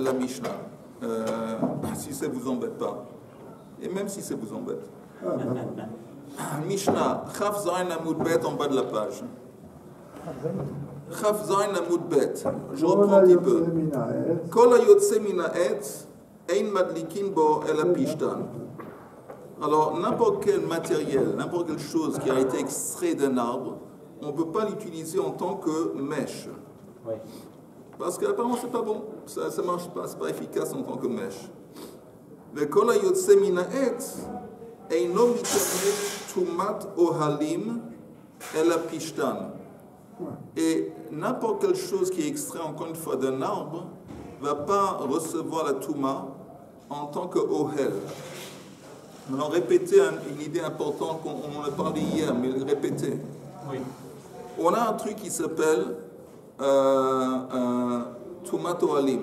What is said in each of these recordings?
la Mishnah, si ça ne vous embête pas. Et même si ça vous embête. Mishnah, Chaf Zayin Amoud Bet en bas de la page. Chaf Zayin Amoud Bet. Je reprends un petit peu. Kol hayotze min ha'etz, ein madlikin bo el hapishtan. Alors, n'importe quel matériel, n'importe quelle chose qui a été extrait d'un arbre, on ne peut pas l'utiliser en tant que mèche. Oui. Parce qu'apparemment, c'est pas bon. Ça ne marche pas, c'est pas efficace en tant que mèche. Vekol hayotze min ha'etz, eino mitame tumat ohalim el hapishtan. Et n'importe quelle chose qui est extrait, encore une fois, d'un arbre, ne va pas recevoir la touma en tant que ohel. Maintenant, répéter une idée importante qu'on en a parlé hier, mais répéter. Oui. On a un truc qui s'appelle Tumat Ohalim.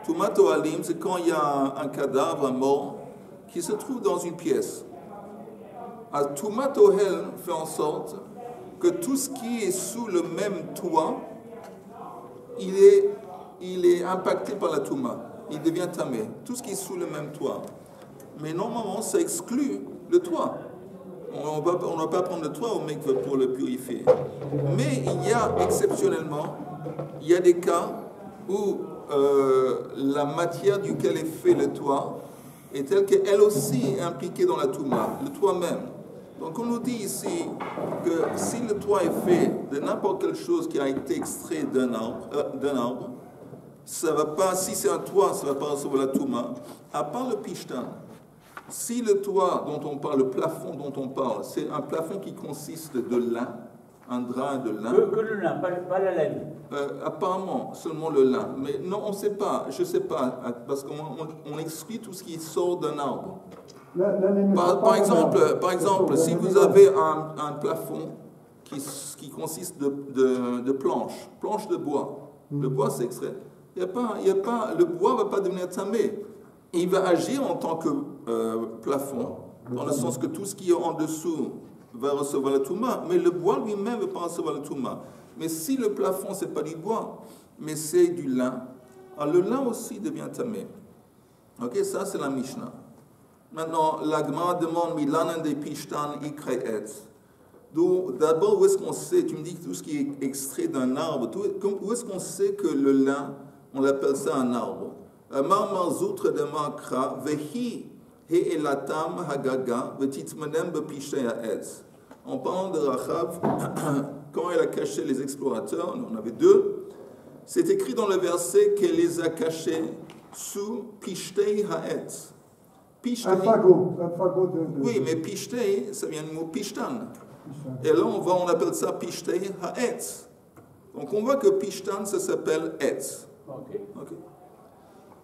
Tumat Ohalim, c'est quand il y a un cadavre, un mort, qui se trouve dans une pièce. Tumat Ohel fait en sorte que tout ce qui est sous le même toit, il est impacté par la Touma. Il devient tamé. Tout ce qui est sous le même toit. Mais normalement, ça exclut le toit. On ne va pas prendre le toit au mikveh pour le purifier. Mais il y a, exceptionnellement, il y a des cas où la matière duquel est fait le toit est telle qu'elle aussi est impliquée dans la Touma, le toit même. Donc on nous dit ici que si le toit est fait de n'importe quelle chose qui a été extrait d'un arbre, ça va pas, si c'est un toit, ça ne va pas recevoir la Touma, à part le pishtan. Si le toit dont on parle, le plafond dont on parle, c'est un plafond qui consiste de lin, un drap de lin. Que le lin, pas la laine. Apparemment, seulement le lin. Mais non, on ne sait pas, je ne sais pas, parce qu'on exclut tout ce qui sort d'un arbre. Par exemple, si vous avez un plafond qui consiste de planches de bois, le bois c'est extrait, le bois ne va pas devenir tamé. Il va agir en tant que plafond, dans le sens que tout ce qui est en dessous va recevoir la touma, mais le bois lui-même ne va pas recevoir la touma. Mais si le plafond, ce n'est pas du bois, mais c'est du lin, alors le lin aussi devient tamé. Ok, ça c'est la Mishnah. Maintenant, la Gemara demande Milanan de Pishtan Ikreetz. D'abord, où est-ce qu'on sait, tu me dis que tout ce qui est extrait d'un arbre, où est-ce qu'on sait que le lin, on l'appelle ça un arbre? Amar Marzoutre de Makra, Vehi He'elatam Hagaga, Vetitmenem Bepishte Ha'etz. En parlant de Rachav, quand elle a caché les explorateurs, on avait deux, c'est écrit dans le verset qu'elle les a cachés sous Pishte Ha'etz. Un fagot de... Oui, mais pishte, ça vient du mot pishtan. Et là, on appelle ça pishte ha'etz. Donc, on voit que pishtan, ça s'appelle etz. Okay.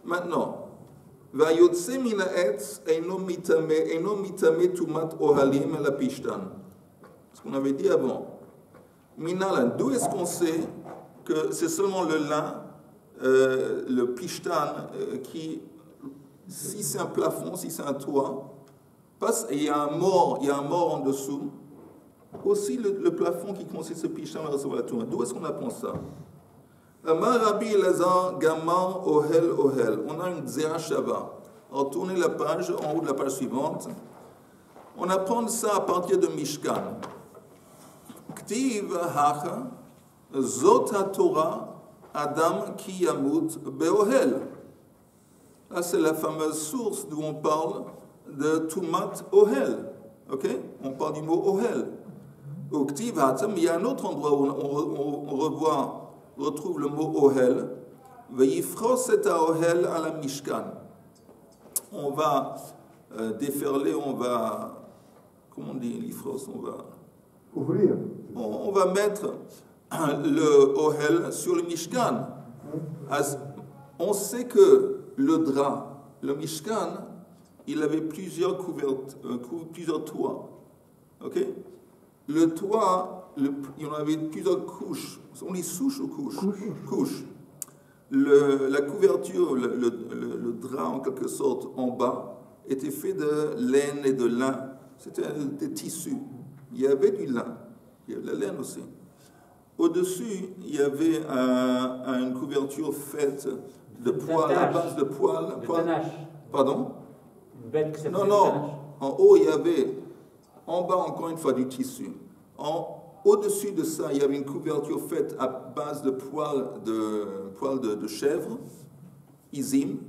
Maintenant, vayotse min ha'etz eino mitame tumat ohalim la pishtan. Ce qu'on avait dit avant. Minalan, d'où est-ce qu'on sait que c'est seulement le lin, le pishtan, qui... Si c'est un plafond, si c'est un toit, et il y a un mort en dessous, aussi le plafond qui consiste ce pishtan va recevoir la touma. D'où est-ce qu'on apprend ça? Amar Rabbi Elazar Gamar Ohel Ohel. On a une Zera Shava. Alors tournez la page, en haut de la page suivante. On apprend ça à partir de Mishkan. Ktiv Hacha Zot HaTorah Adam Ki Yamut Beohel. Là, c'est la fameuse source d'où on parle de Tumat Ohel. Ok? On parle du mot Ohel. Au Ktiv Hatam, il y a un autre endroit où on retrouve le mot Ohel. Ve'yifros et Ohel à la Mishkan. On va déferler, comment on dit l'ifros? On va ouvrir. On va mettre le Ohel sur le Mishkan. On sait que le drap, le Mishkan, il avait plusieurs toits. Ok? Le toit, il y en avait plusieurs couches. On dit souche ou couche? Couche. La couverture, le drap en quelque sorte en bas, était fait de laine et de lin. C'était des tissus. Il y avait du lin. Il y avait de la laine aussi. Au-dessus, il y avait une couverture faite de poil, à base de poil. De tannage. Pardon? Une bête qui s'appelle Non, le non. tannage. En haut, il y avait, en bas, encore une fois, du tissu. Au-dessus de ça, il y avait une couverture faite à base de poils de chèvre, izim.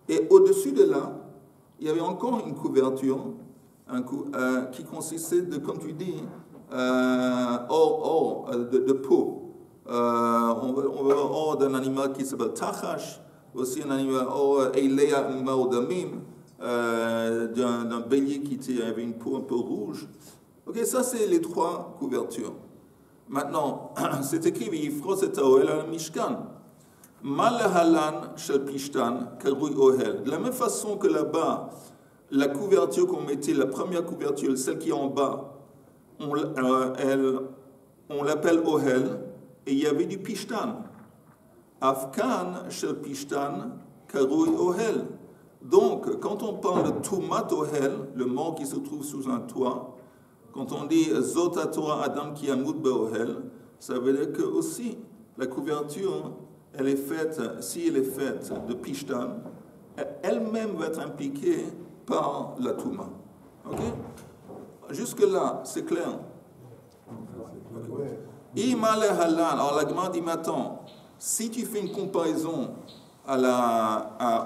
Et au-dessus de là, il y avait encore une couverture qui consistait de, comme tu dis, de peau. On veut or d'un animal qui s'appelle tachash, aussi un animal or eilea maudamim, d'un bélier qui avait une peau un peu rouge. Ok, ça c'est les trois couvertures. Maintenant, c'est écrit V'yifros et haoel al mishkan. Mal halan shel pishtan karui ohel. De la même façon que là-bas, la couverture qu'on mettait, la première couverture, celle qui est en bas, on l'appelle ohel, et il y avait du pishtan. Afkan shel pishtan karui ohel. Donc, quand on parle de tumat ohel, le mort qui se trouve sous un toit, quand on dit Zot Torah Adam ki yamut be'ohel, ça veut dire que aussi la couverture, elle est faite, si elle est faite de pishtan, elle-même va être impliquée par la touma. Ok? Jusque-là, c'est clair. Imale halan. Alors la Gemara dit maintenant, si tu fais une comparaison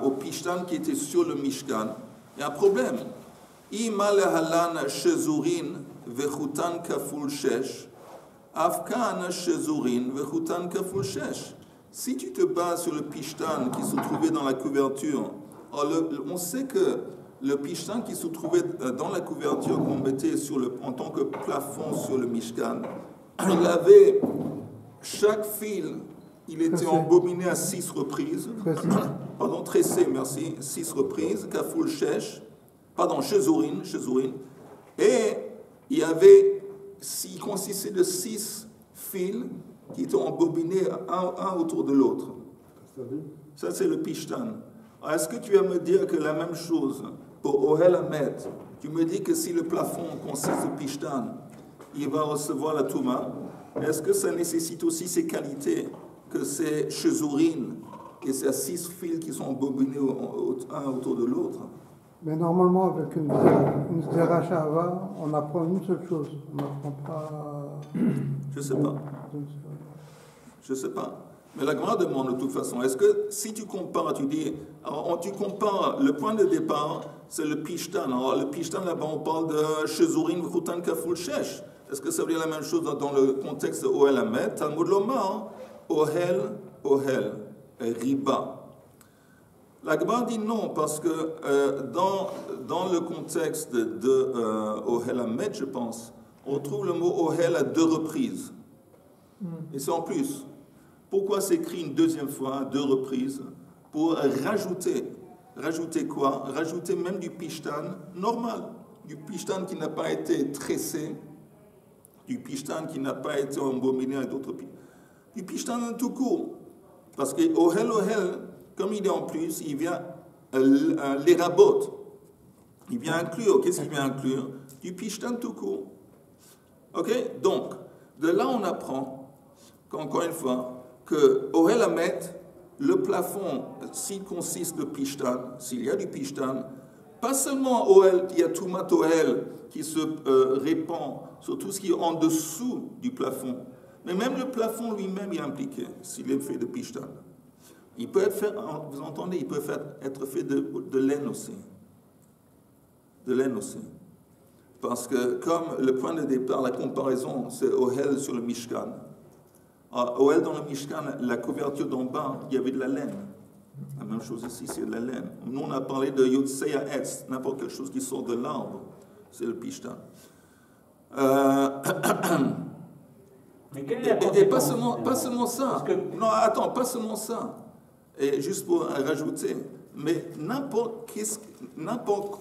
au pishtan qui était sur le mishkan, il y a un problème. Imale halan shezurin vechutan kaful shesh, afkan shezurin vechutan kaful shesh. Si tu te bases sur le pishtan qui se trouvait dans la couverture, on sait que le pishtan qui se trouvait dans la couverture qu'on mettait en tant que plafond sur le mishkan, il avait chaque fil, il était embobiné à 6 reprises. Pardon, tressé, merci, 6 reprises, kaful shesh, pardon, shezurin, et il consistait de 6 fils qui étaient embobinés un autour de l'autre. Ça, c'est le pishtan. Alors, est-ce que tu vas me dire que la même chose pour Ohel Hamet, tu me dis que si le plafond consiste de pishtan, il va recevoir la touma, est-ce que ça nécessite aussi ces qualités que c'est shezurin et c'est 6 fils qui sont embobinés un autour de l'autre? Mais normalement, avec une zera shava, on apprend une seule chose. On n'apprend pas. Je sais pas. Mais la Gemara demande de toute façon, est-ce que si tu compares, tu compares le point de départ, c'est le pishtan. Alors le pishtan, là-bas, on parle de shezurin v'chutan kaful shesh. Est-ce que ça veut dire la même chose dans le contexte de Ohel Hamet? Talmud lomar, ohel, riba. La Gemara dit non, parce que dans le contexte de Ohel Hamet, je pense, on trouve le mot Ohel à 2 reprises. Et c'est en plus. Pourquoi c'est écrit une deuxième fois, à 2 reprises? Pour rajouter. Rajouter quoi? Rajouter même du pishtan normal. Du pishtan qui n'a pas été tressé. Du pishtan qui n'a pas été embobiné avec d'autres pishtan. Du pishtan tout court. Parce que Ohel, comme il est en plus, il vient les rabotes. Il vient inclure. Qu'est-ce qu'il vient inclure? Du pishtan tout court. Ok? Donc, de là on apprend, encore une fois, que Ohel Hamet, le plafond, s'il consiste de pishtan, s'il y a du pishtan, pas seulement Ohel, il y a Tumat Ohel qui se répand sur tout ce qui est en dessous du plafond, mais même le plafond lui-même est impliqué, s'il est fait de pishtan. Il peut être fait, vous entendez, il peut être fait de laine aussi. De laine aussi. Parce que comme le point de départ, la comparaison, c'est Ohel sur le Mishkan. Ohel dans le Mishkan, la couverture d'en bas, il y avait de la laine. La même chose ici, c'est de la laine. Nous, on a parlé de Yotseya Etz, n'importe quelle chose qui sort de l'arbre, c'est le Pishtan. Mais quelle est la et pas seulement ça. Non, attends, pas seulement ça. Et juste pour rajouter, mais n'importe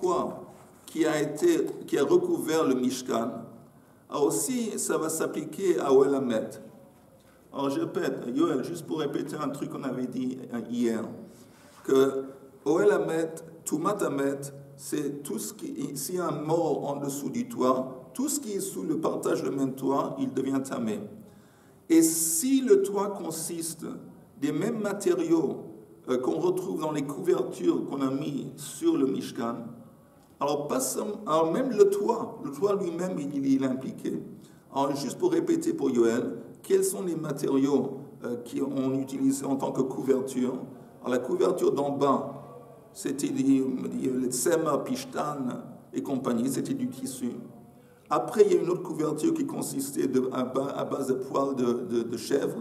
quoi qui a recouvert le Mishkan, aussi ça va s'appliquer à Ohel Hamet. Alors je répète, Yoel, juste pour répéter un truc qu'on avait dit hier, que Ohel Hamet, Tumat Hamet, c'est tout ce qui, s'il y a un mort en dessous du toit, tout ce qui est sous le partage du même toit, il devient tamé. Et si le toit consiste des mêmes matériaux qu'on retrouve dans les couvertures qu'on a mis sur le Mishkan. Alors, alors même le toit lui-même, il est impliqué. Alors, juste pour répéter pour Yoel, quels sont les matériaux qu'on utilisait en tant que couverture? Alors, la couverture d'en bas, c'était les tsema, pishtan et compagnie, c'était du tissu. Après, il y a une autre couverture qui consistait à base de poils de chèvre,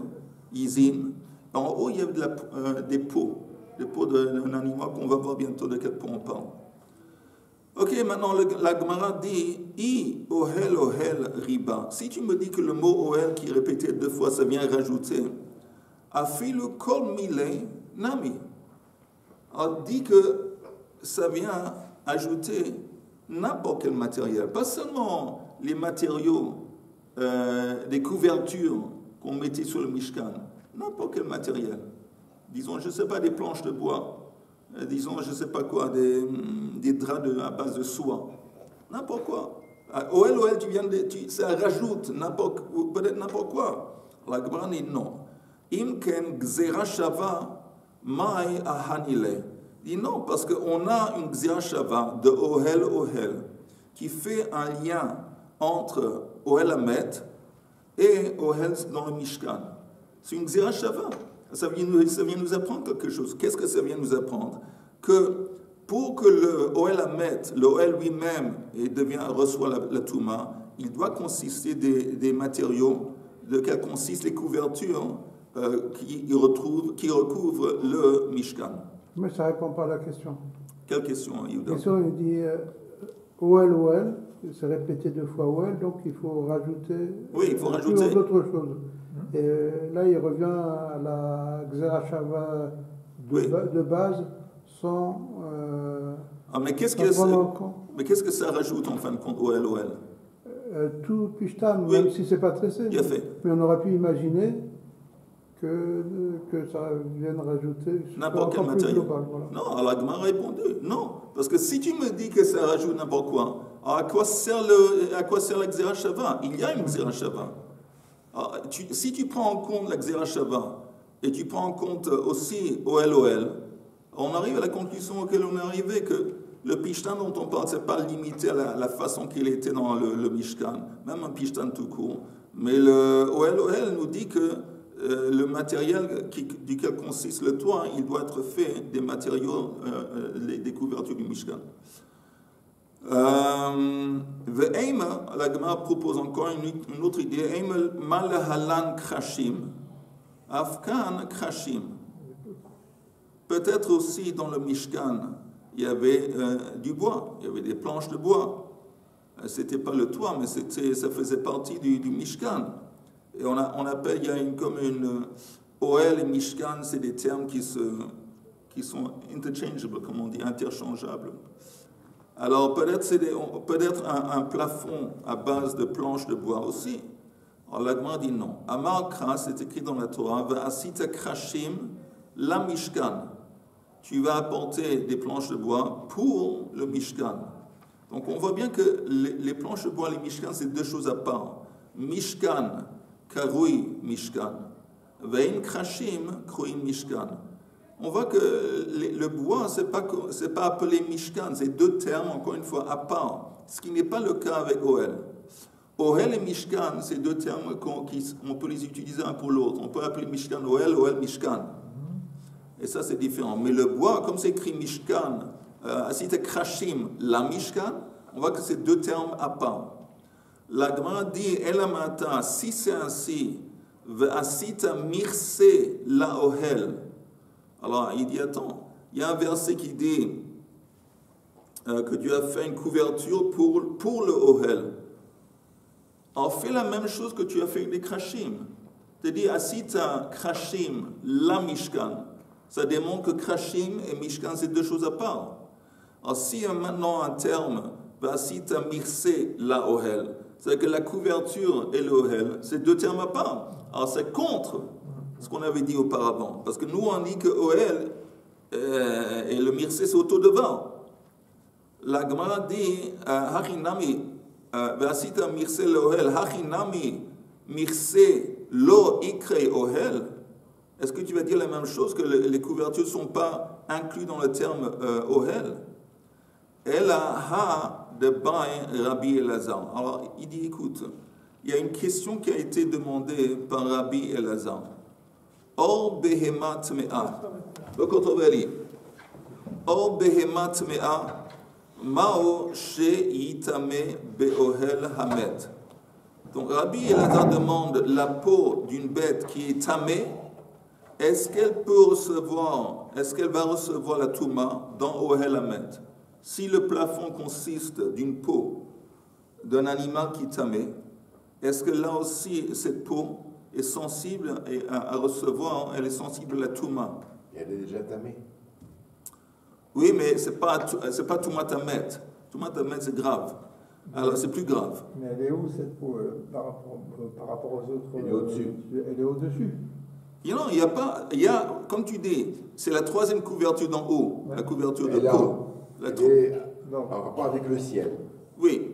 izin. En haut, il y avait des peaux d'un animal qu'on va voir bientôt de quel pot on parle. Ok, maintenant la Gemara dit I ohel ohel riba. Si tu me dis que le mot ohel qui est répété 2 fois, ça vient rajouter afilu kol mile nami. Alors dit que ça vient ajouter n'importe quel matériel, pas seulement les matériaux des couvertures qu'on mettait sur le Mishkan, n'importe quel matériel. Disons, je ne sais pas, des planches de bois. Disons, je ne sais pas quoi, des draps à base de soie. N'importe quoi. OL, ça rajoute peut-être n'importe quoi. La Gemara dit non. Imken gzera shava mai ahanile. Dit non, parce qu'on a une gzera shava de ohel qui fait un lien entre ohel Hamet et ohel dans le Mishkan. C'est une gzera shava. Ça vient nous apprendre quelque chose. Qu'est-ce que ça vient nous apprendre? Que pour que le Ohel Hamet, le Ohel lui-même, reçoit la Touma, il doit consister des matériaux de quels consistent les couvertures qui recouvrent le Mishkan. Mais ça ne répond pas à la question. Quelle question, Yehuda? La question, il dit OL, c'est répété 2 fois OL, donc il faut rajouter. Oui, il faut rajouter d'autres choses. Et là, il revient à la Gzera Shava de base sans. Mais qu'est-ce que ça rajoute en fin de compte, OL? Tout Pishtan, même si ce n'est pas tressé. Mais on aurait pu imaginer que ça vienne rajouter n'importe quel matériel. Global, voilà. Non, alors la Gemara a répondu non. Parce que si tu me dis que ça rajoute n'importe quoi, alors à quoi sert la Gzera Shava? Il y a une Gzera Shava. Alors, si tu prends en compte la Gzera Shava et tu prends en compte aussi OL, on arrive à la conclusion auquel on est arrivé que le Pishtan dont on parle, ce n'est pas limité à la façon qu'il était dans le Mishkan, même un Pishtan tout court. Mais le OL nous dit que le matériel duquel consiste le toit, il doit être fait des matériaux, des couvertures du Mishkan. La Gemara propose encore une autre idée. Malahalan krashim, afkan krashim. Peut-être aussi dans le Mishkan, il y avait du bois, il y avait des planches de bois. C'était pas le toit, mais ça faisait partie du Mishkan. Et on appelle, il y a comme une OL et Mishkan, c'est des termes qui sont interchangeable, comme on dit, interchangeables. Alors peut-être un plafond à base de planches de bois aussi. Alors la Gemara dit non. Amar Kra, c'est écrit dans la Torah, va asita krashim la Mishkan. Tu vas apporter des planches de bois pour le Mishkan. Donc on voit bien que les planches de bois et les Mishkan, c'est 2 choses à part. Mishkan, karui Mishkan. Vein krashim, krui Mishkan. On voit que le bois, ce n'est pas appelé Mishkan, c'est 2 termes, encore une fois, à part. Ce qui n'est pas le cas avec OL. OL et Mishkan, c'est 2 termes on peut les utiliser un pour l'autre. On peut appeler Mishkan OL Mishkan. Et ça, c'est différent. Mais le bois, comme c'est écrit Mishkan, Asita Krashim, la Mishkan, on voit que c'est 2 termes à part. La Gemara dit, Elamata, si c'est ainsi, Asita Mirse la Ohel. Alors, il dit, attends, il y a un verset qui dit que tu as fait une couverture pour le Ohel. Alors, fais la même chose que tu as fait avec les Krashim. Tu dis, Asita Krashim, la Mishkan. Ça démontre que Krashim et Mishkan, c'est 2 choses à part. Alors, s'il y a maintenant un terme, Asita Mirse la Ohel, c'est que la couverture et le Ohel, c'est 2 termes à part. Alors, c'est contre ce qu'on avait dit auparavant. Parce que nous, on dit que Ohel et le Mirse, c'est auto-devant. La Gemara dit, Hachinami, Vasita Mirse le Ohel, Hachinami, Mirse lo ikre Ohel. est-ce que tu vas dire la même chose, que les couvertures ne sont pas incluses dans le terme Ohel? Ela ha de bain Rabbi Elazar. Alors, il dit, écoute, il y a une question qui a été demandée par Rabbi Elazar. Or behemat me'a. Le controverti. Or behemat me'a mao she yitame be'ohel hamet. Donc, Rabbi Elazar demande la peau d'une bête qui est tamée. Est-ce qu'elle va recevoir la touma dans Ohel Hamet? Si le plafond consiste d'une peau d'un animal qui est tamé, est-ce que là aussi cette peau est sensible à recevoir, elle est sensible à la touma? Elle est déjà tamée. Oui, mais c'est pas touma tamet. Touma tamet, c'est grave. Alors c'est plus grave. Mais elle est où cette peau par rapport aux autres? Elle est au-dessus. Elle est au-dessus. Non, il y a, comme tu dis, c'est la troisième couverture d'en haut, ouais. La couverture de peau. Elle est en rapport avec le ciel. Oui.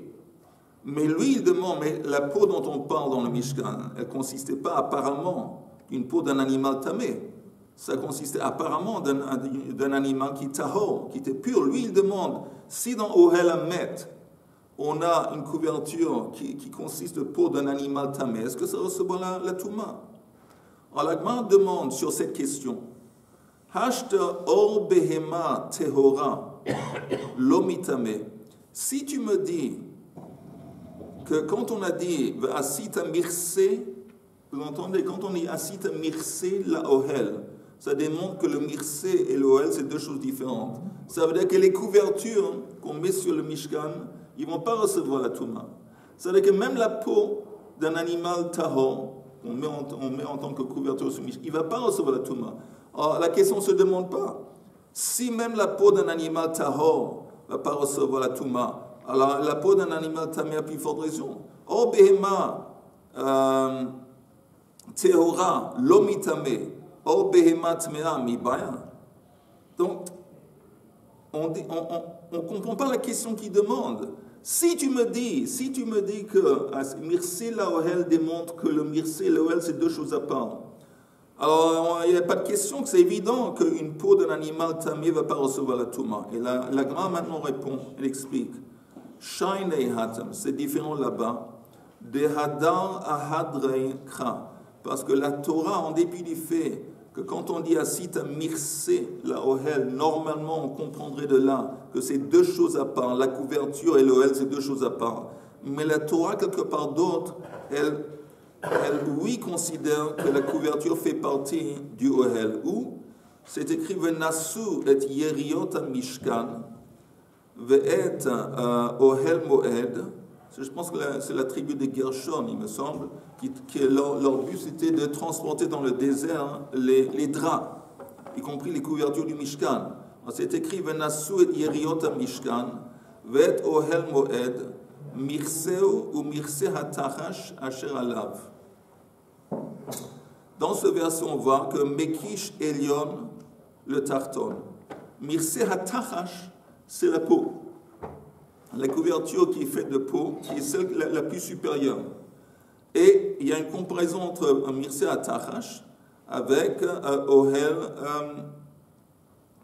Mais lui, il demande, mais la peau dont on parle dans le Mishkan, elle ne consistait pas apparemment d'une peau d'un animal tamé. Ça consistait apparemment d'un animal qui tahor, qui était pur. Lui, il demande, si dans Ohel Hamet, on a une couverture qui consiste de peau d'un animal tamé, est-ce que ça recevra la touma? Alors la Gemara demande sur cette question, Hashta or behema tehora lomitame. Si tu me dis que quand on a dit asita mirse, vous entendez, quand on dit asita mirse la ohel, ça démontre que le mirse et l'ohel c'est deux choses différentes. Ça veut dire que les couvertures qu'on met sur le Mishkan, ils ne vont pas recevoir la touma. Ça veut dire que même la peau d'un animal tahor, on met en tant que couverture sur Mishkan, il ne va pas recevoir la touma. Alors la question ne se demande pas. Si même la peau d'un animal tahor ne va pas recevoir la touma, alors la peau d'un animal tamé a plus forte raison. Or behema tehora lomitame, or behema tmea mi baya. Donc, on ne comprend pas la question qu'il demande. Si tu me dis que Mirse la Ohel démontre que le Mirse et l'Ohel c'est deux choses à part, alors il n'y a pas de question que c'est évident qu'une peau d'un animal tamé ne va pas recevoir la touma. Et la Gemara maintenant répond, elle explique. Shainei hatam, c'est différent là-bas. De hadar ahadrei kra. Parce que la Torah, en dépit du fait que quand on dit asita mirse la ohel, normalement on comprendrait de là que c'est deux choses à part, la couverture et l'ohel c'est deux choses à part. Mais la Torah, quelque part d'autre, elle oui considère que la couverture fait partie du ohel. Où c'est écrit Venasu et yeriot mishkan ve'et ohel moed. Je pense que c'est la tribu de Gershon, il me semble, qui leur but c'était de transporter dans le désert les draps, y compris les couvertures du Mishkan. C'est écrit Venasu et yeriot mishkan ve'et ohel moed mirseu ou mirse hatachash asher alav. Dans ce verset, on voit que Mekish Elion le tarton. Mirse hatachash, c'est la peau. La couverture qui est faite de peau, qui est celle la plus supérieure. Et il y a une comparaison entre Mirse hatachash avec Ohel.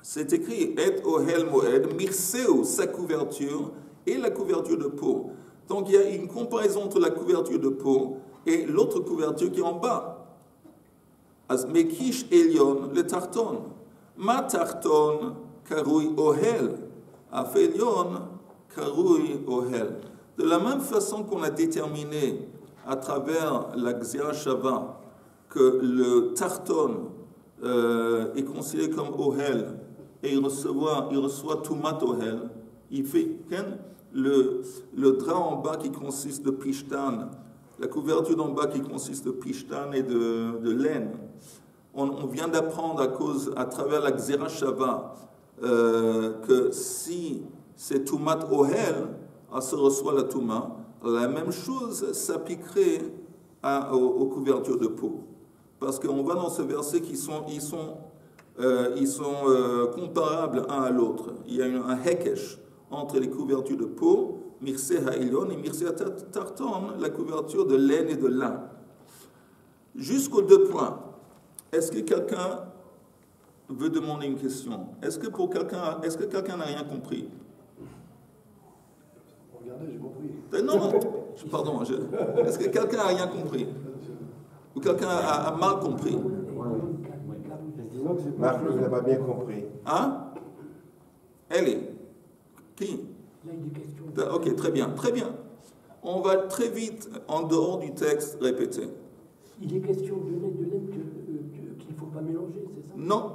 C'est écrit Et Ohel Moed, Mirseu, sa couverture, et la couverture de peau. Donc il y a une comparaison entre la couverture de peau et l'autre couverture qui est en bas. As Mekish Elion le tarton. Ma tarton karui ohel. Af Elion karui ohel. De la même façon qu'on a déterminé à travers la Gzera Shava que le tarton est considéré comme ohel et il reçoit Tumat ohel, il fait le drap en bas qui consiste de pishtan, la couverture d'en bas qui consiste de pishtan et de laine. On vient d'apprendre à travers la Gzera Shava que si c'est Tumat Ohel, se reçoit la Touma, la même chose s'appliquerait aux couvertures de peau. Parce qu'on va dans ce verset qu'ils sont comparables un à l'autre. Il y a un hekesh entre les couvertures de peau, Mirse Ha'ilon, et Mirse Tarton, la couverture de laine et de lin. Jusqu'aux deux points. est-ce que quelqu'un veut demander une question? Est-ce que quelqu'un n'a rien compris? Regardez, j'ai compris. Non, pardon. Est-ce que quelqu'un n'a rien compris? Ou quelqu'un a mal compris? Marc n'a pas bien compris. Hein? Ellie? Qui? Ok, très bien, très bien. On va très vite, en dehors du texte, répéter. Il est question de l'aide qu'il ne faut pas mélanger, c'est ça? Non,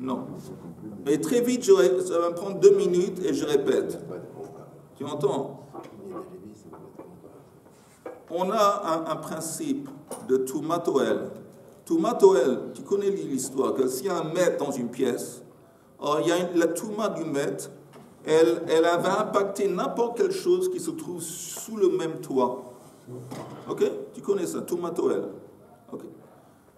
non. Mais très vite, ça va me prendre 2 minutes et je répète. Tu entends? On a un principe de Toumatoel. Toumatoel, tu connais l'histoire, que s'il y a un maître dans une pièce, alors il y a la Touma du maître, elle va impacter n'importe quelle chose qui se trouve sous le même toit. Ok? Tu connais ça, Toumatoel. Ok.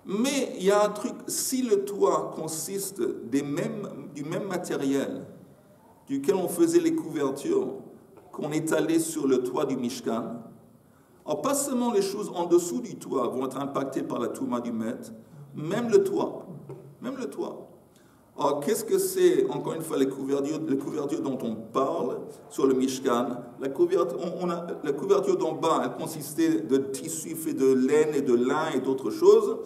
Mais il y a un truc, si le toit consiste du même matériel duquel on faisait les couvertures qu'on étalait sur le toit du Mishkan, alors pas seulement les choses en dessous du toit vont être impactées par la Touma du maître, même le toit. Même le toit. Alors qu'est-ce que c'est, encore une fois, les couvertures dont on parle sur le Mishkan? La couverture d'en bas, elle consistait de tissu fait de laine et de lin et d'autres choses.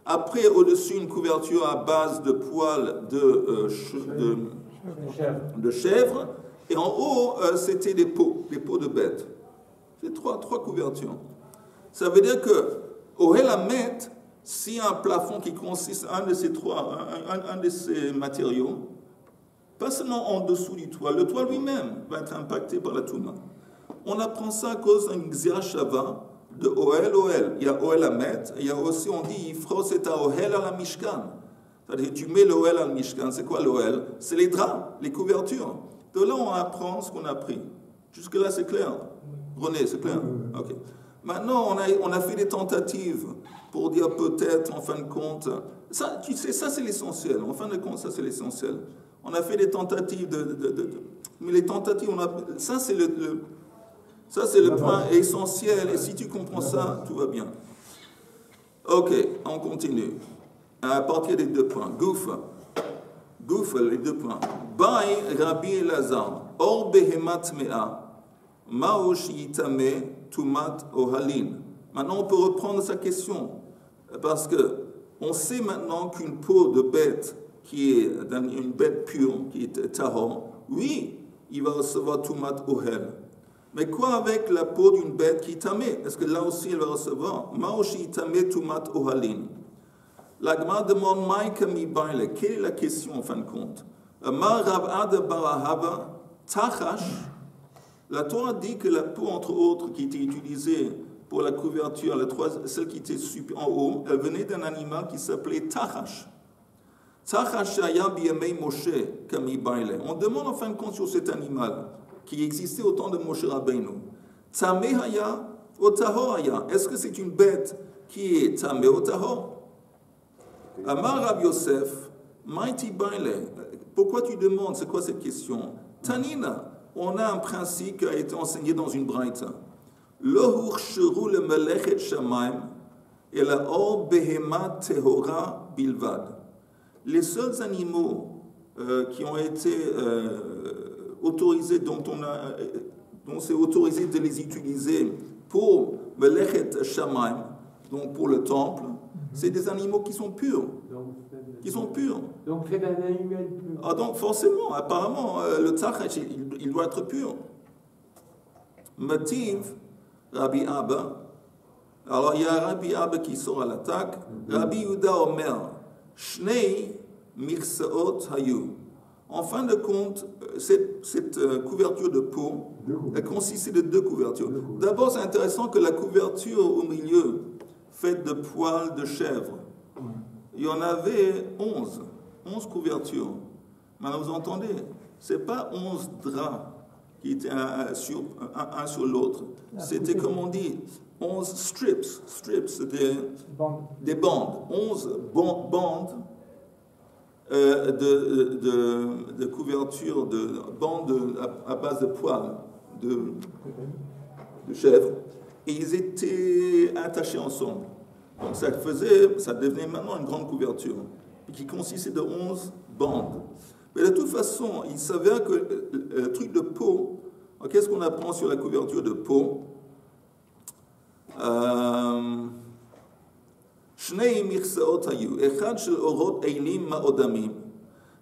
Après, au-dessus, une couverture à base de poils de chèvre. Et en haut, c'était des peaux de bêtes. C'est trois couvertures. Ça veut dire que au Helamet, s'il y a un plafond qui consiste un de ces matériaux, pas seulement en dessous du toit, le toit lui-même va être impacté par la Touma. On apprend ça à cause d'un Xerashava de Ohel. Il y a Ohel Hamet, il y a aussi, on dit, Yifros et Ohel à la Mishkan. C'est-à-dire que tu mets l'Ohel à la Mishkan. C'est quoi l'Ohel? C'est les draps, les couvertures. De là, on apprend ce qu'on a appris. Jusque-là, c'est clair? René, c'est clair? Ok. Maintenant, on a fait des tentatives pour dire peut-être, en fin de compte, ça, tu sais, ça c'est l'essentiel. En fin de compte, ça c'est l'essentiel. On a fait des tentatives mais les tentatives, ça c'est le point essentiel. Et si tu comprends ça, tout va bien. Ok, on continue. À partir des 2 points. Goufa, les 2 points. Baï Rabbi Elazar, Or Behemat Mea, Maosh Yitame, Tumat Ohalin. Maintenant, on peut reprendre sa question, parce que on sait maintenant qu'une peau de bête qui est une bête pure, qui est tahor, oui, il va recevoir Tumat Ohel. Mais quoi avec la peau d'une bête qui est tamée? Est-ce que là aussi elle va recevoir? Maosh Yitame, Tumat Ohalin. La Gemara demande Maïkami Baile. Quelle est la question en fin de compte? Ma Rav Ad Barahava, Tachash. La Torah dit que la peau, entre autres, qui était utilisée pour la couverture, celle qui était en haut, elle venait d'un animal qui s'appelait Tachash. Tachash Shaya Biyamei Moshe Kami Baile. On demande en fin de compte sur cet animal qui existait au temps de Moshe Rabbeinu. Tameh Haya ou Tahor Haya. Est-ce que c'est une bête qui est Tameh ou Tahor? Amar Rav Yosef, Maïti Baile. Pourquoi tu demandes? C'est quoi cette question? Tanina. On a un principe qui a été enseigné dans une braïta. Lohur shuru le melechet shamaim et la or behema tehora bilvad. Les seuls animaux qui ont été autorisés, dont c'est autorisé de les utiliser pour melechet shamaim, donc pour le temple, c'est des animaux qui sont purs. Donc c'est d'un animal pur. Ah, donc forcément, apparemment, le tzachash, il doit être pur. Mativ, Rabbi Abba. Alors il y a Rabbi Abba qui sort à l'attaque. Rabbi Yuda Omer, Shnei Mirsaot Hayu. En fin de compte, cette couverture de peau, elle consistait de 2 couvertures. D'abord, c'est intéressant que la couverture au milieu, faite de poils de chèvre, il y en avait 11 couvertures. Maintenant, vous entendez, ce n'est pas 11 draps qui étaient un sur l'autre. C'était, comme on dit, 11 strips. Strips, des bandes. 11 bandes de couverture, de bandes à base de poils de chèvre. Et ils étaient attachés ensemble. Donc ça devenait maintenant une grande couverture, qui consistait de 11 bandes. Mais de toute façon, il s'avère que le truc de peau, qu'est-ce qu'on apprend sur la couverture de peau? Il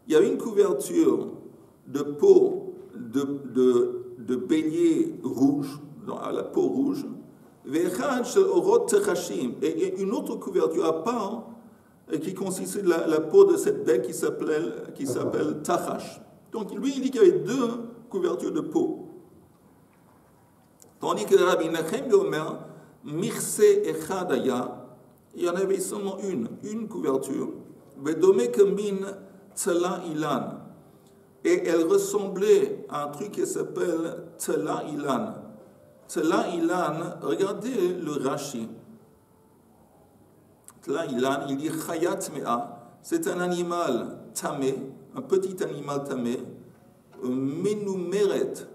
y a une couverture de peau de bélier rouge, à la peau rouge, et une autre couverture à part qui consistait de la peau de cette bête qui s'appelle Tachash. Donc lui, il dit qu'il y avait 2 couvertures de peau. Tandis que Rabbi Nachem Omer, Mirse Echadaya, il y en avait seulement une couverture, Vedome Kemin Tzela Ilan. Et elle ressemblait à un truc qui s'appelle Tzela Ilan. Tzela Ilan, regardez le Rashi. Tzela Ilan, il dit Chayat Mea, c'est un animal tamé, un petit animal tamé, Menumeret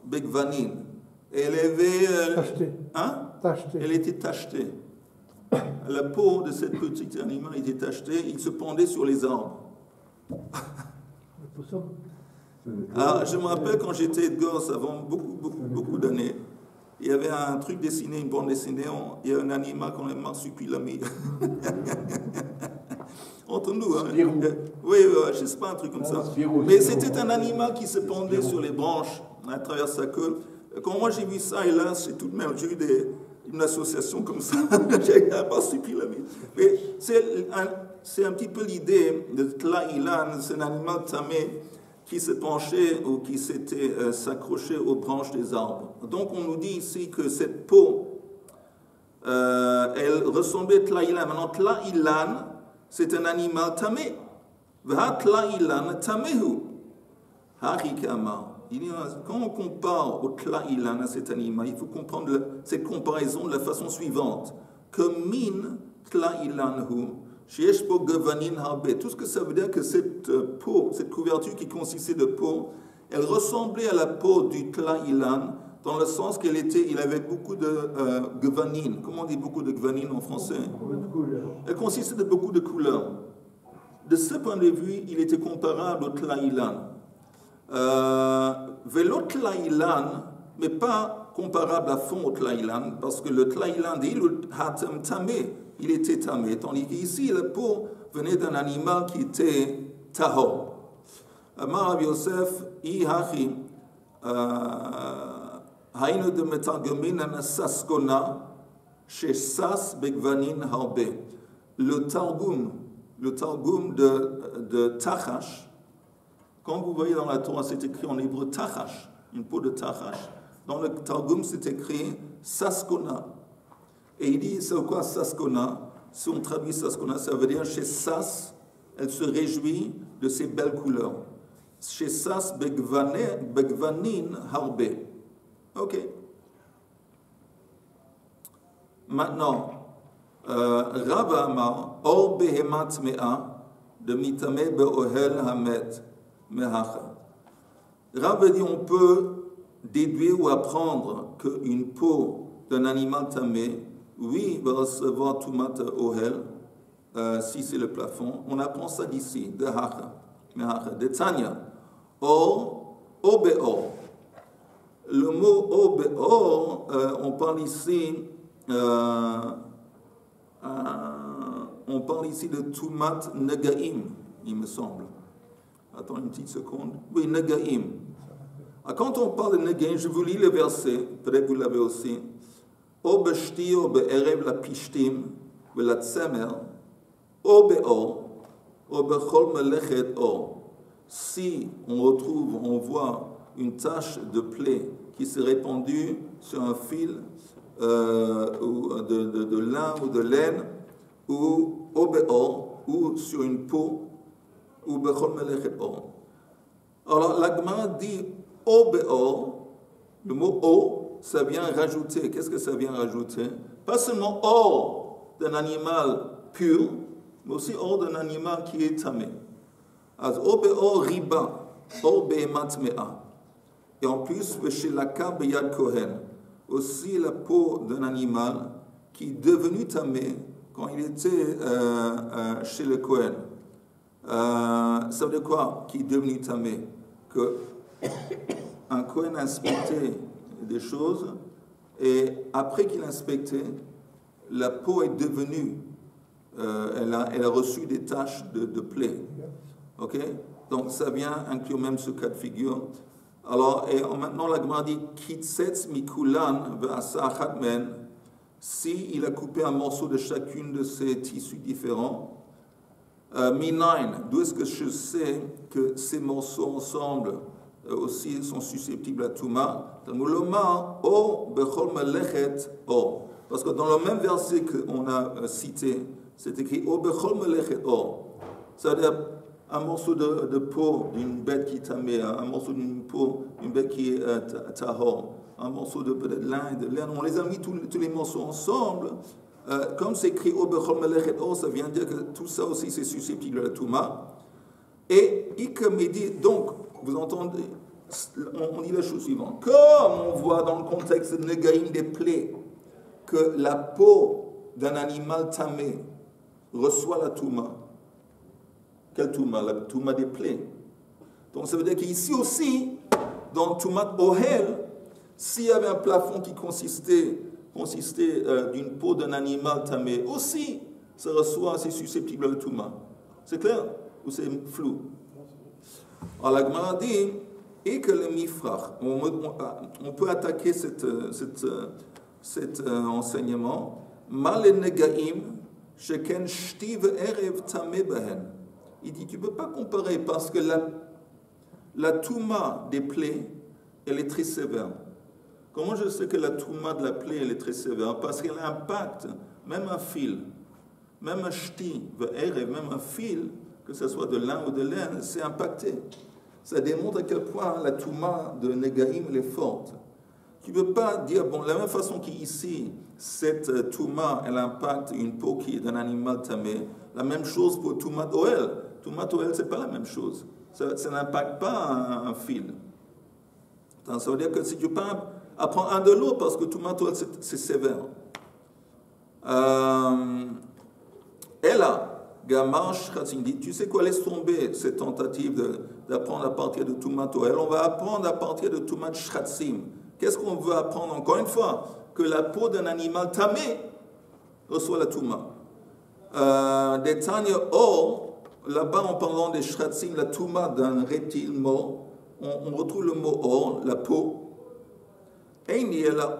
Begvanin. Elle avait. Tachetée. Hein? Tachetée. Elle était tachetée. La peau de cette petite animal était tachetée, il se pendait sur les arbres. Alors, je me rappelle quand j'étais gosse, avant beaucoup d'années, il y avait un truc dessiné, une bande dessinée, il y a un animal qu'on aime marsupilami. Entre nous, hein. Oui, je ne sais pas, un truc comme ça. Mais c'était un animal qui se pendait sur les branches à travers sa queue. Quand moi j'ai vu ça, et là, j'ai tout de même, j'ai eu une association comme ça. J'ai un marsupilami. Mais c'est un petit peu l'idée de Tzela Ilan, c'est un animal tamé qui se penchait ou qui s'était s'accrochait aux branches des arbres. Donc on nous dit ici que cette peau, elle ressemblait à Tzela Ilan. Maintenant, Tzela Ilan, c'est un animal tamé. Va Tzela Ilan tamehu. Harikama. Quand on compare au Tzela Ilan, à cet animal, il faut comprendre cette comparaison de la façon suivante. Que min Tzela Ilan hu. Tout ce que ça veut dire que cette peau, cette couverture qui consistait de peau, elle ressemblait à la peau du Tzela Ilan, dans le sens il avait beaucoup de gvanin. Comment on dit beaucoup de gvanin en français? Elle consistait de beaucoup de couleurs. De ce point de vue, il était comparable au Tzela Ilan. Vélo Tzela Ilan, mais pas comparable à fond au Tzela Ilan, parce que le Tzela Ilan dit le hatem tamé. Il était tamé, tandis qu'ici, la peau venait d'un animal qui était tahor. Amar Rabbi Yosef, Ihachi, Haïnu de Metargemin an Saskona, chez Sas Begvanin Harbe. Le Targum de Tachash, quand vous voyez dans la Torah, c'est écrit en hébreu Tachash, une peau de Tachash. Dans le Targum, c'est écrit Saskona. Et il dit, c'est quoi Saskona? Si on traduit Saskona, ça veut dire chez Sas, elle se réjouit de ses belles couleurs. Chez Sas, Begvanin Harbe. Ok. Maintenant, Rava Amar, Or Behemat Mea, de Mitame Beohel Hamet Mehacha. Rava dit, on peut déduire ou apprendre qu'une peau d'un animal tamé, oui, va recevoir Tumat Ohel, si c'est le plafond. On apprend ça d'ici, de Hacha, de Tanya. Or, Obeor. Le mot Obeor, on parle ici de Tumat Negaim, il me semble. Attends une petite seconde. Oui, Negaim. Quand on parle de Negaim, je vous lis le verset, peut-être que vous l'avez aussi. O beshti o be'erev la pishtim ve la tsemer, o be'or, o bechol melechet or. Si on voit une tache de plaie qui s'est répandue sur un fil de lin ou de laine, ou au be'or, ou sur une peau, ou bechol melechet or. Alors la Gemara dit o be'or, le mot o, ça vient rajouter. Qu'est-ce que ça vient rajouter? Pas seulement or d'un animal pur, mais aussi or d'un animal qui est tamé. Az or be'or riba, or be'emat mea. Et en plus, chez la beyad kohen, aussi la peau d'un animal qui est devenu tamé quand il était chez le Kohen, ça veut dire quoi qui est devenu tamé? Que un Kohen inspectait des choses et après qu'il inspectait, la peau est devenue, elle a reçu des taches de plaie. Ok? Donc ça vient inclure même ce cas de figure. Alors, et maintenant la Gemara dit Kitsetz mikulan ve'asa achat men. Si il a coupé un morceau de chacune de ces tissus différents, minain, d'où est-ce que je sais que ces morceaux ensemble aussi sont susceptibles à Touma? Parce que dans le même verset qu'on a cité, c'est écrit O bechol melechet or. Ça veut dire un morceau de peau d'une bête qui est tamée, un morceau d'une peau d'une bête qui est tahor, un morceau de lin et de laine. On les a mis tous les morceaux ensemble. Comme c'est écrit O bechol melechet or, ça vient dire que tout ça aussi c'est susceptible à la Touma. Et Ikamedi, donc, vous entendez, on dit la chose suivante. Comme on voit dans le contexte de Negaïm des plaies, que la peau d'un animal tamé reçoit la Touma. Quelle Touma? La Touma des plaies. Donc ça veut dire qu'ici aussi, dans Toumat Ohel, s'il y avait un plafond qui consistait d'une peau d'un animal tamé, aussi, ça reçoit, c'est susceptible à la Touma. C'est clair? Ou c'est flou? Alors la Gemara dit, et que le mifrach, on peut attaquer cet enseignement, mal negaim, sheken shtiv erev tameh bahen. Il dit, tu ne peux pas comparer parce que la touma des plaies, elle est très sévère. Comment je sais que la touma de la plaie, elle est très sévère? Parce qu'elle impacte même un fil, même un shtiv erev, même un fil, que ce soit de lin ou de laine, c'est impacté. Ça démontre à quel point la touma de Negaïm elle est forte. Tu ne peux pas dire, bon, de la même façon qu'ici, cette touma, elle impacte une peau qui est d'un animal tamé, la même chose pour touma d'Oel. Touma d'Oel, ce n'est pas la même chose. Ça n'impacte pas un fil. Donc, ça veut dire que si tu peux apprendre un de l'autre, parce que touma d'Oel, c'est sévère. Et là, Gamar Shratzim dit, tu sais quoi, laisse tomber cette tentative d'apprendre à partir de Toumat Ohel. On va apprendre à partir de Toumat Shratzim. Qu'est-ce qu'on veut apprendre? Encore une fois, que la peau d'un animal tamé reçoit la Touma. Des Tanya Or, là-bas en parlant des Shratzim, la Touma d'un reptile mort, on retrouve le mot Or, la peau.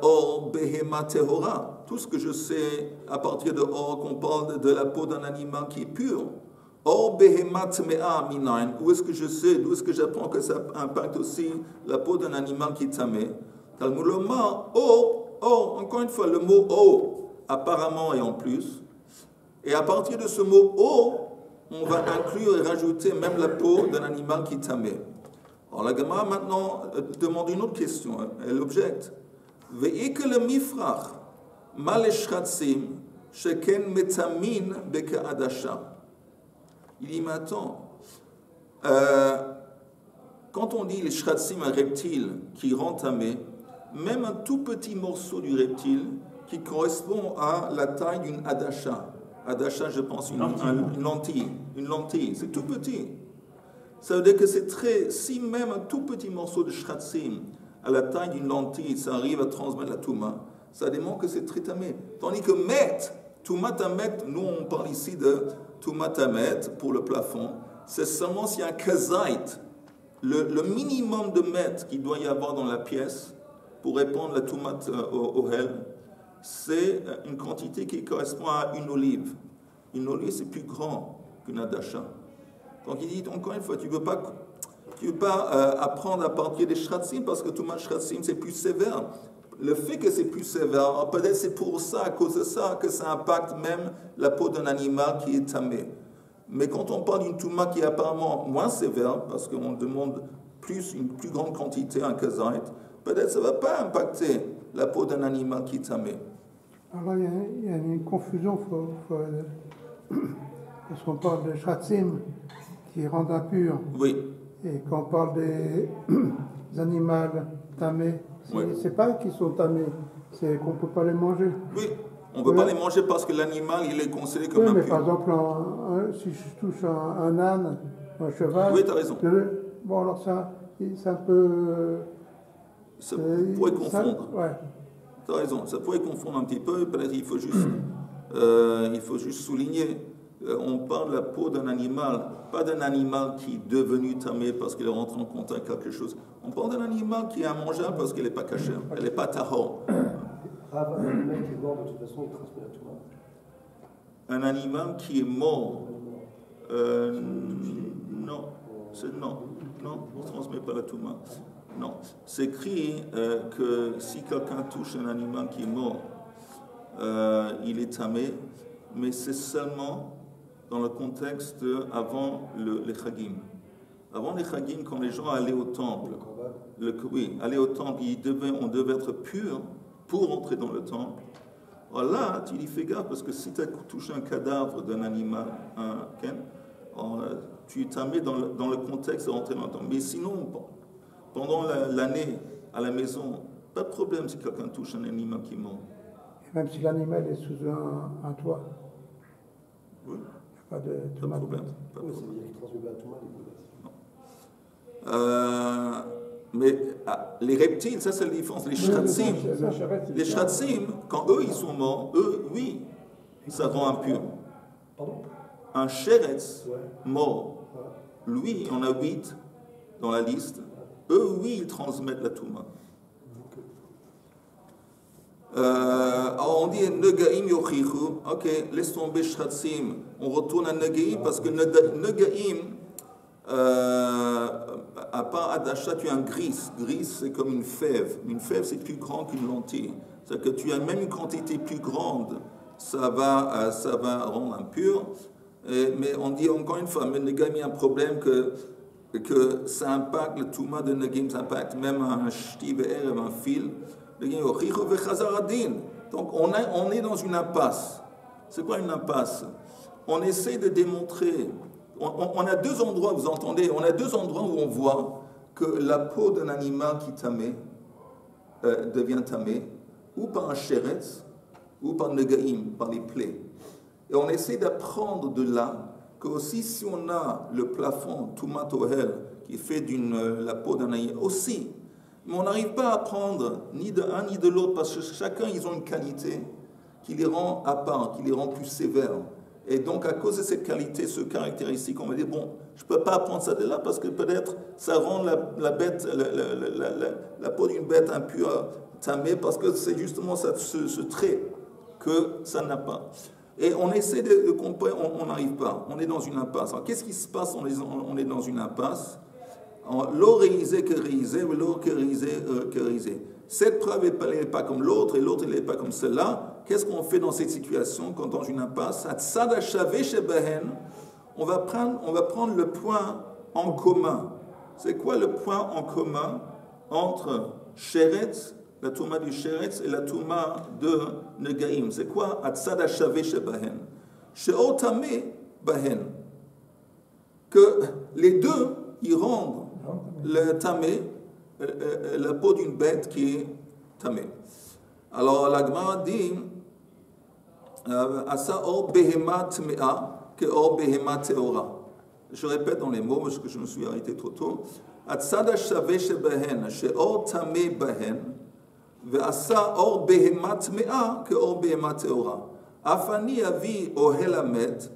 Or behema tehora. Tout ce que je sais à partir de Or, qu'on parle de la peau d'un animal qui est pur. Or behema tmea minain. Où est-ce que je sais, d'où est-ce que j'apprends que ça impacte aussi la peau d'un animal qui est tamé? Talmudoma, encore une fois, le mot O, apparemment et en plus. Et à partir de ce mot O, on va inclure et rajouter même la peau d'un animal qui est tamé. Alors la Gemara maintenant demande une autre question. Elle objecte. Ve'ike le mifrach mal shratzim sheken metamin beka adasha. Il dit maintenant, quand on dit les shratzim, un reptile qui rend tamé, même un tout petit morceau du reptile qui correspond à la taille d'une adasha. Adasha, je pense, une lentille. Une lentille, c'est tout petit. Ça veut dire que c'est très... Si même un tout petit morceau de shratzim, à la taille d'une lentille, ça arrive à transmettre la touma, ça démontre que c'est très tamé. Tandis que met, touma tamet, nous on parle ici de touma tamet pour le plafond, c'est seulement s'il y a un kazait, le minimum de mètres qu'il doit y avoir dans la pièce pour répandre la touma ohel, c'est une quantité qui correspond à une olive. Une olive, c'est plus grand qu'une adasha. Donc il dit, encore une fois, tu ne peux pas apprendre à partir des shratzim parce que tout le shratzim c'est plus sévère. Le fait que c'est plus sévère, peut-être c'est pour ça, à cause de ça, que ça impacte même la peau d'un animal qui est tamé. Mais quand on parle d'une touma qui est apparemment moins sévère, parce qu'on demande une plus grande quantité en kazait, peut-être ça ne va pas impacter la peau d'un animal qui est tamé. Alors il y a une confusion, parce qu'on parle de shratzim qui rendent impurs. Oui. Et quand on parle des animaux tamés, oui. C'est pas qu'ils sont tamés, c'est qu'on ne peut pas les manger. Oui, On ne peut pas les manger parce que l'animal, il est considéré comme impur. Mais par exemple, si je touche un âne, un cheval... Oui, tu as raison. Bon, alors c'est un peu... Ça pourrait confondre. Ouais. Tu as raison, ça pourrait confondre un petit peu. Peut-être il faut juste souligner. On parle de la peau d'un animal, pas d'un animal qui est devenu tamé parce qu'il est rentré en contact avec quelque chose. On parle d'un animal qui est immangeable parce qu'il n'est pas caché, elle n'est pas tahor. Un animal qui est mort, de toute façon, il transmet la touma. Un animal qui est mort, non, on ne transmet pas la touma. Non, c'est écrit que si quelqu'un touche un animal qui est mort, il est tamé, mais c'est seulement dans le contexte avant les Chagim. Avant les Chagim, quand les gens allaient au temple, aller au temple, on devait être pur pour entrer dans le temple. Alors là, tu y fais gaffe, parce que si tu touches un cadavre d'un animal, tu es tamé dans le contexte de rentrer dans le temple. Mais sinon, pendant l'année, à la maison, pas de problème si quelqu'un touche un animal qui est mort. Et même si l'animal est sous un toit. Oui. Pas de problème. Ça veut dire qu'il transmet pas la touma. Mais les reptiles, ça c'est la différence. Les shratsim, quand eux ils sont morts, eux, oui, ça rend impur. Pardon? Un sheretz mort, lui, on a 8 dans la liste, eux, oui, ils transmettent la touma. Alors on dit Negaim yochichu, ok, laisse tomber shratsim, on retourne à Negaim parce que Negaim, à part Adasha, tu as un gris. Gris, c'est comme une fève. Une fève, c'est plus grand qu'une lentille. C'est-à-dire que tu as même une quantité plus grande, ça va rendre impur. Mais on dit encore une fois, mais Negaim, il y a un problème que ça impacte, le Touma de Negaim, ça impacte même un shtiv erev, un fil. Donc on est dans une impasse. C'est quoi une impasse? On essaie de démontrer. On a deux endroits, vous entendez, on a deux endroits où on voit que la peau d'un animal qui tamé devient tamé, ou par un sheretz, ou par negaim, par les plaies. Et on essaie d'apprendre de là que aussi si on a le plafond tumat ohel qui est fait la peau d'un animal aussi, mais on n'arrive pas à apprendre ni de un ni de l'autre parce que chacun ils ont une qualité qui les rend à part, qui les rend plus sévères. Et donc, à cause de cette qualité, ce caractéristique, on va dire, bon, je ne peux pas apprendre ça de là parce que peut-être ça rend la peau d'une bête impure, tamée, parce que c'est justement ce trait que ça n'a pas. Et on essaie de comprendre, on n'arrive pas, on est dans une impasse. Alors, qu'est-ce qui se passe? On est dans une impasse. L'eau réalisée que réalisée, l'eau que réalisée. Cette preuve n'est pas comme l'autre, et l'autre n'est pas comme celle-là. Qu'est-ce qu'on fait dans cette situation quand dans une impasse? On va prendre le point en commun. C'est quoi le point en commun entre Sheretz, la Touma du Sheretz, et la Touma de Negaim? C'est quoi Atzad HaShaveh Shebahen? She'otame Bahen. Que les deux, ils rendent le tamé, la peau d'une bête qui est tamée. Alors la Gemara dit Asa or behema tmea que or behema teora. Je répète dans les mots parce que je me suis arrêté trop tôt. Atzad hashaveh shebahen sheor tameh bahen ve'asa or behema tmea que or behema teora. Afani avi ohel hamet.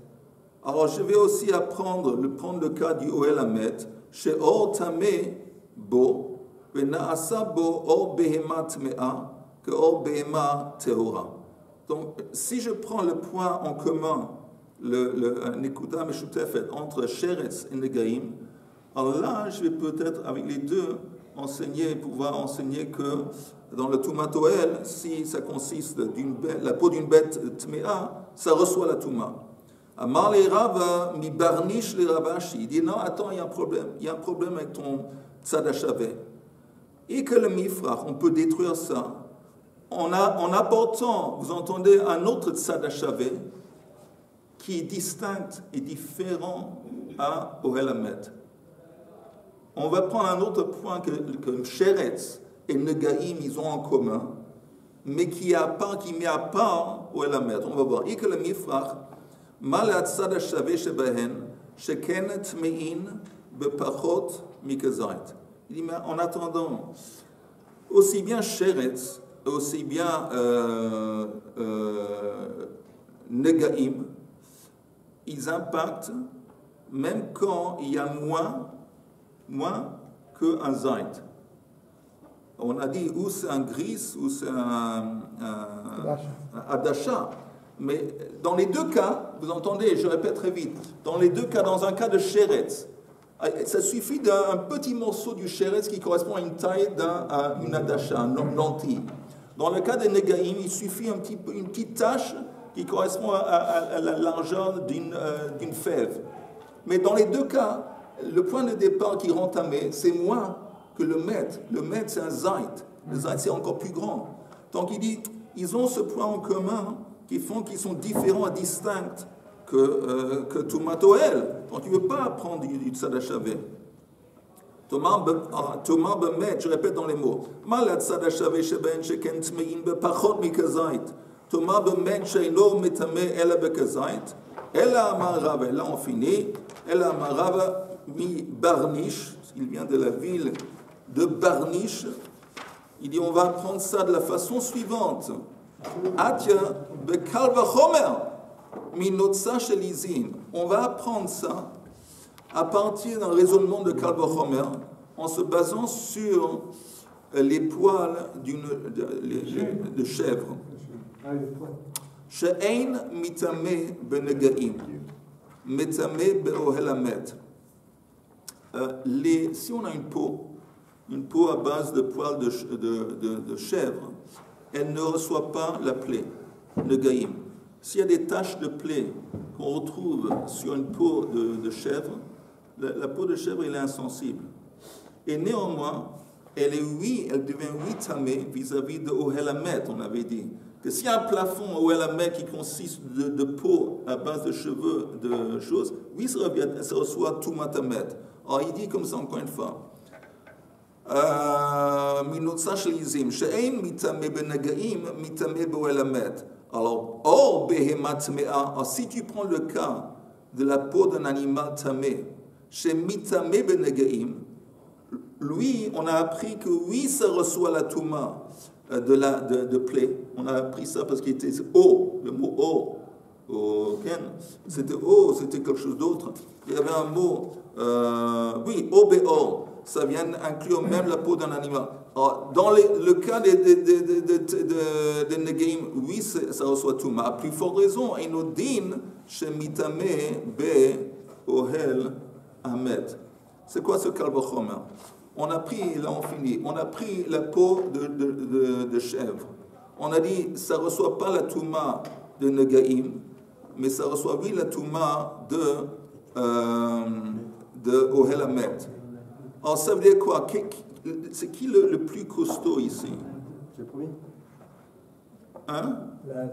Alors je vais aussi prendre le cas du ohel hamet sheor tameh bo ve'naasa bo or behema tmea que or behema teora. Donc, si je prends le point en commun, le Nekuda Meshutefet, entre Sheretz et Negaim, alors là, je vais peut-être, avec les deux, pouvoir enseigner que dans le Touma Toel, si ça consiste la peau d'une bête Tmea, ça reçoit la Touma. Amar le Rav, mi barnish le Ravashi. Il dit non, attends, il y a un problème. Il y a un problème avec ton Tzad HaShaveh. Et que le Mifrach, on peut détruire ça. En apportant, vous entendez, un autre Tzad HaShaveh qui est distinct et différent à Ohel Hamet. On va prendre un autre point que Sheretz et Negaim, ils ont en commun. mais qui met à part Ohel Hamet. On va voir. Ike le mifrach, ma le'atzad ha'shaveh shebehen, sheken tme'in bepachot mikezait. Il dit, mais en attendant, aussi bien sheretz, aussi bien negaim, ils impactent même quand il y a moins qu'un zait. On a dit ou c'est un gris ou c'est un adasha. Mais dans les deux cas, vous entendez, je répète très vite, dans les deux cas, dans un cas de sheretz, ça suffit d'un petit morceau du sheretz qui correspond à une taille d'une adasha, une lentille. Dans le cas des negaim, il suffit une petite tache qui correspond à la largeur d'une fève. Mais dans les deux cas, le point de départ qui rend tamé, c'est moins que le mètre. Le mètre, c'est un zait. Le zait, c'est encore plus grand. Donc il dit, ils ont ce point en commun qui font qu'ils sont différents et distincts que Tumat Ohel. Donc il ne veut pas prendre du tzad ha'shaveh. Thomas bemet, je répète dans les mots. Mal tzad ha'shaveh sheben sheken tmein bepachot mikazait. Thomas bemet sheino metame ela bekazait. Ela amar Rav, et là on finit. Ela amar Rav mi Barnish, il vient de la ville de Barnish. Il dit, on va apprendre ça de la façon suivante. Atya bekal vachomer minotza shelizin. On va apprendre ça à partir d'un raisonnement de Kal vachomer en se basant sur les poils de chèvre. She'ein mitame benegaim, mitame be'ohel hamet. Si on a une peau à base de poils de chèvre, elle ne reçoit pas la plaie, le gaïm. S'il y a des taches de plaie qu'on retrouve sur une peau de chèvre, la peau de chèvre elle est insensible. Et néanmoins, elle devient tamé vis-à-vis de Ohel Hamet, on avait dit. Que s'il y a un plafond Ohel Hamet qui consiste de peau à base de cheveux, de choses, oui, ça reçoit Tumat Hamet. Alors il dit comme ça encore une fois. Minotza shelizim, she'ein mitame benagaim, mitame be'ohel hamet. Alors, or behemat tmea, si tu prends le cas de la peau d'un animal tamé, chez mitame benagaim, lui, on a appris que oui, ça reçoit la touma de plaie. On a appris ça parce qu'il était O, le mot O. C'était O, c'était quelque chose d'autre. Il y avait un mot, O-B-O, ça vient inclure même la peau d'un animal. Alors, dans le cas des Negaim, oui, ça reçoit tout, mais à plus forte raison, Inodin, chez Mitame, Be, Ohel, Hamet. C'est quoi ce Kal vachomer? On a pris, là on finit, on a pris la peau de chèvre. On a dit, ça ne reçoit pas la touma de Negaim, mais ça reçoit, oui, la touma de Ohel Hamet. Alors, ça veut dire quoi? C'est qui le plus costaud ici? C'est le premier. Hein? La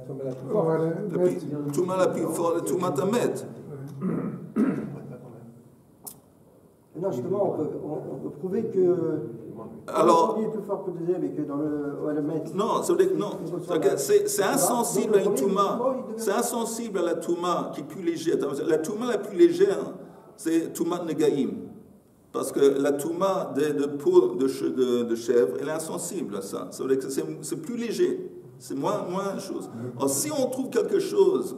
Touma la plus forte, la Tumat Hamet. Non, justement, on peut prouver que. Alors, le premier est plus fort que le deuxième et que dans le Ohel Hamet. non, ça veut dire que non. C'est insensible à une Touma. C'est insensible à la Touma qui est plus légère. La Touma la plus légère, c'est Tumat Negaim. Parce que la Touma de peau de chèvre, elle est insensible à ça. Ça veut dire que c'est plus léger. C'est moins chose. Alors, si on trouve quelque chose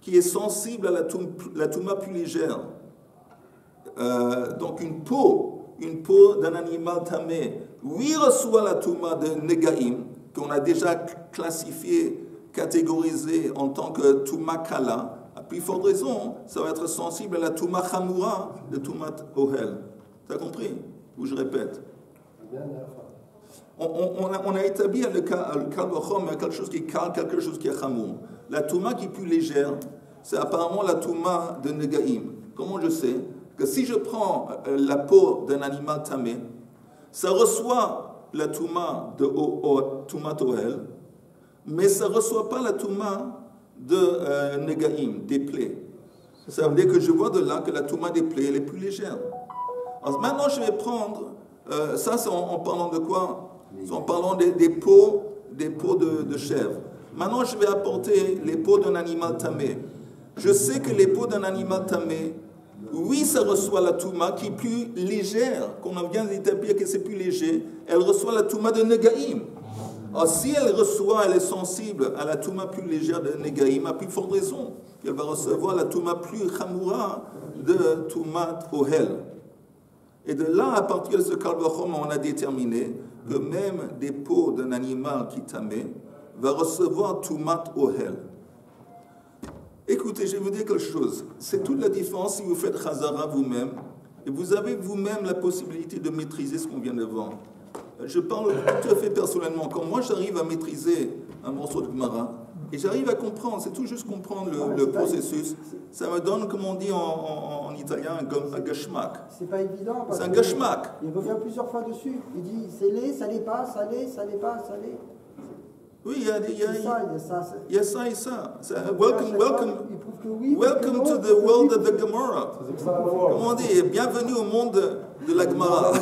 qui est sensible à la Touma plus légère, donc une peau d'un animal tamé, oui, reçoit la Touma de Negaim, qu'on a déjà classifié, catégorisé en tant que Touma Kala, à plus forte raison, ça va être sensible à la Touma Chamura de Tumat Ohel. Tu as compris? Ou je répète? On a établi le Kal vachomer, quelque chose qui est kal, quelque chose qui est chamour. La Touma qui est plus légère, c'est apparemment la Touma de Negaim. Comment je sais? Que si je prends la peau d'un animal tamé, ça reçoit la Touma de Tumat Ohel, mais ça ne reçoit pas la Touma de Negaim, des plaies. Ça veut dire que je vois de là que la Touma des plaies, elle est plus légère. Alors maintenant, je vais prendre, ça c'est en parlant de quoi? En parlant des peaux des peaux de chèvre. Maintenant, je vais apporter les peaux d'un animal tamé. Je sais que les peaux d'un animal tamé, oui, ça reçoit la touma qui est plus légère, qu'on vient d'établir que c'est plus léger, elle reçoit la touma de Negaïm. Alors, si elle reçoit, elle est sensible à la touma plus légère de Negaïm, à plus forte raison, elle va recevoir la touma plus chamoura de Toumat Ohel. Et de là, à partir de ce Kalvachom, on a déterminé que même des peaux d'un animal qui tamé va recevoir Toumat Ohel. Écoutez, je vais vous dire quelque chose. C'est toute la différence si vous faites Chazara vous-même et vous avez vous-même la possibilité de maîtriser ce qu'on vient de voir. Je parle tout à fait personnellement. Quand moi j'arrive à maîtriser un morceau de Gemara et j'arrive à comprendre, c'est tout juste comprendre le processus, ça me donne, comme on dit en italien, un gashmak. C'est pas évident. C'est un gashmak. Il revient plusieurs fois dessus. Il dit salé, salé pas, salé, salé pas, salé. Oui, il y a ça et ça. Welcome to the world of the Gemara. Comment on dit, bienvenue au monde de la Gemara.